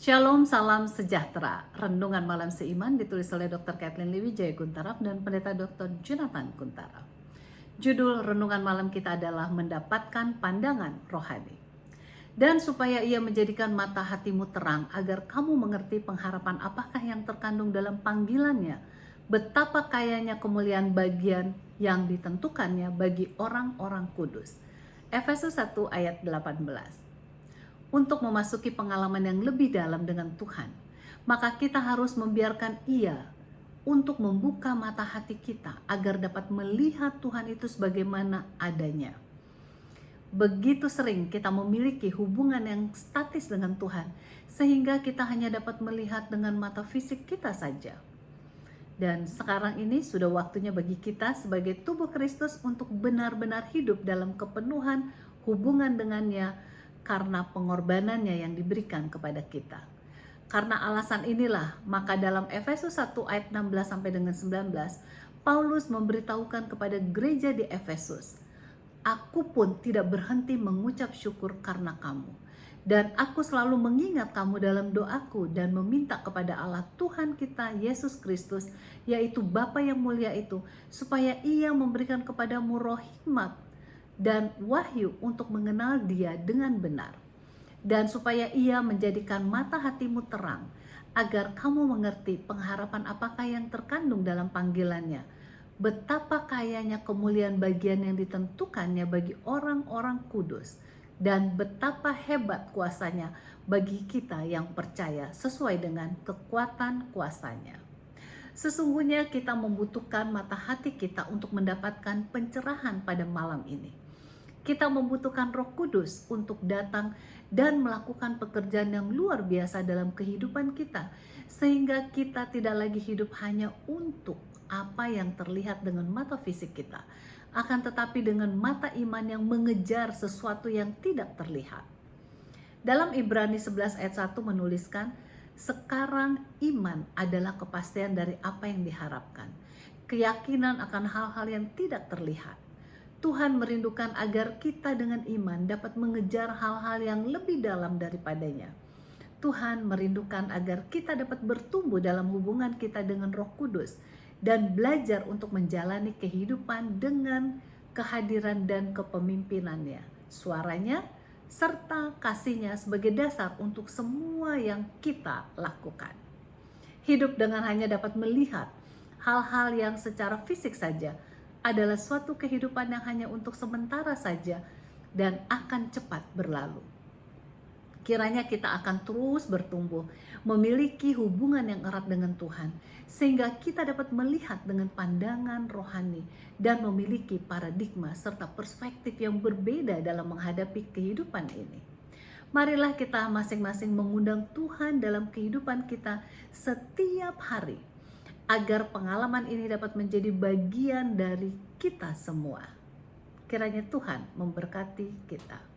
Shalom, salam sejahtera. Renungan malam seiman ditulis oleh Dr. Kathleen Lewijaya Guntarap dan Pendeta Dr. Jonathan Guntarap. Judul renungan malam kita adalah mendapatkan pandangan rohani. Dan supaya ia menjadikan mata hatimu terang agar kamu mengerti pengharapan apakah yang terkandung dalam panggilannya, betapa kayanya kemuliaan bagian yang ditentukannya bagi orang-orang kudus. Efesus 1 ayat 18. Untuk memasuki pengalaman yang lebih dalam dengan Tuhan, maka kita harus membiarkan Ia untuk membuka mata hati kita agar dapat melihat Tuhan itu sebagaimana adanya. Begitu sering kita memiliki hubungan yang statis dengan Tuhan, sehingga kita hanya dapat melihat dengan mata fisik kita saja. Dan sekarang ini sudah waktunya bagi kita sebagai tubuh Kristus untuk benar-benar hidup dalam kepenuhan hubungan dengannya, karena pengorbanannya yang diberikan kepada kita. Karena alasan inilah, maka dalam Efesus 1 ayat 16 sampai dengan 19, Paulus memberitahukan kepada gereja di Efesus, "Aku pun tidak berhenti mengucap syukur karena kamu, dan aku selalu mengingat kamu dalam doaku dan meminta kepada Allah Tuhan kita Yesus Kristus, yaitu Bapa yang mulia itu, supaya Ia memberikan kepadamu roh hikmat dan wahyu untuk mengenal Dia dengan benar, dan supaya Ia menjadikan mata hatimu terang agar kamu mengerti pengharapan apakah yang terkandung dalam panggilannya, betapa kayanya kemuliaan bagian yang ditentukannya bagi orang-orang kudus, dan betapa hebat kuasanya bagi kita yang percaya sesuai dengan kekuatan kuasanya." Sesungguhnya kita membutuhkan mata hati kita untuk mendapatkan pencerahan pada malam ini. Kita membutuhkan Roh Kudus untuk datang dan melakukan pekerjaan yang luar biasa dalam kehidupan kita, sehingga kita tidak lagi hidup hanya untuk apa yang terlihat dengan mata fisik kita, akan tetapi dengan mata iman yang mengejar sesuatu yang tidak terlihat. Dalam Ibrani 11 ayat 1 menuliskan, "Sekarang iman adalah kepastian dari apa yang diharapkan, keyakinan akan hal-hal yang tidak terlihat." Tuhan merindukan agar kita dengan iman dapat mengejar hal-hal yang lebih dalam daripadanya. Tuhan merindukan agar kita dapat bertumbuh dalam hubungan kita dengan Roh Kudus dan belajar untuk menjalani kehidupan dengan kehadiran dan kepemimpinannya, suaranya, serta kasihnya sebagai dasar untuk semua yang kita lakukan. Hidup dengan hanya dapat melihat hal-hal yang secara fisik saja adalah suatu kehidupan yang hanya untuk sementara saja dan akan cepat berlalu. Kiranya kita akan terus bertumbuh, memiliki hubungan yang erat dengan Tuhan, sehingga kita dapat melihat dengan pandangan rohani dan memiliki paradigma serta perspektif yang berbeda dalam menghadapi kehidupan ini. Marilah kita masing-masing mengundang Tuhan dalam kehidupan kita setiap hari, agar pengalaman ini dapat menjadi bagian dari kita semua. Kiranya Tuhan memberkati kita.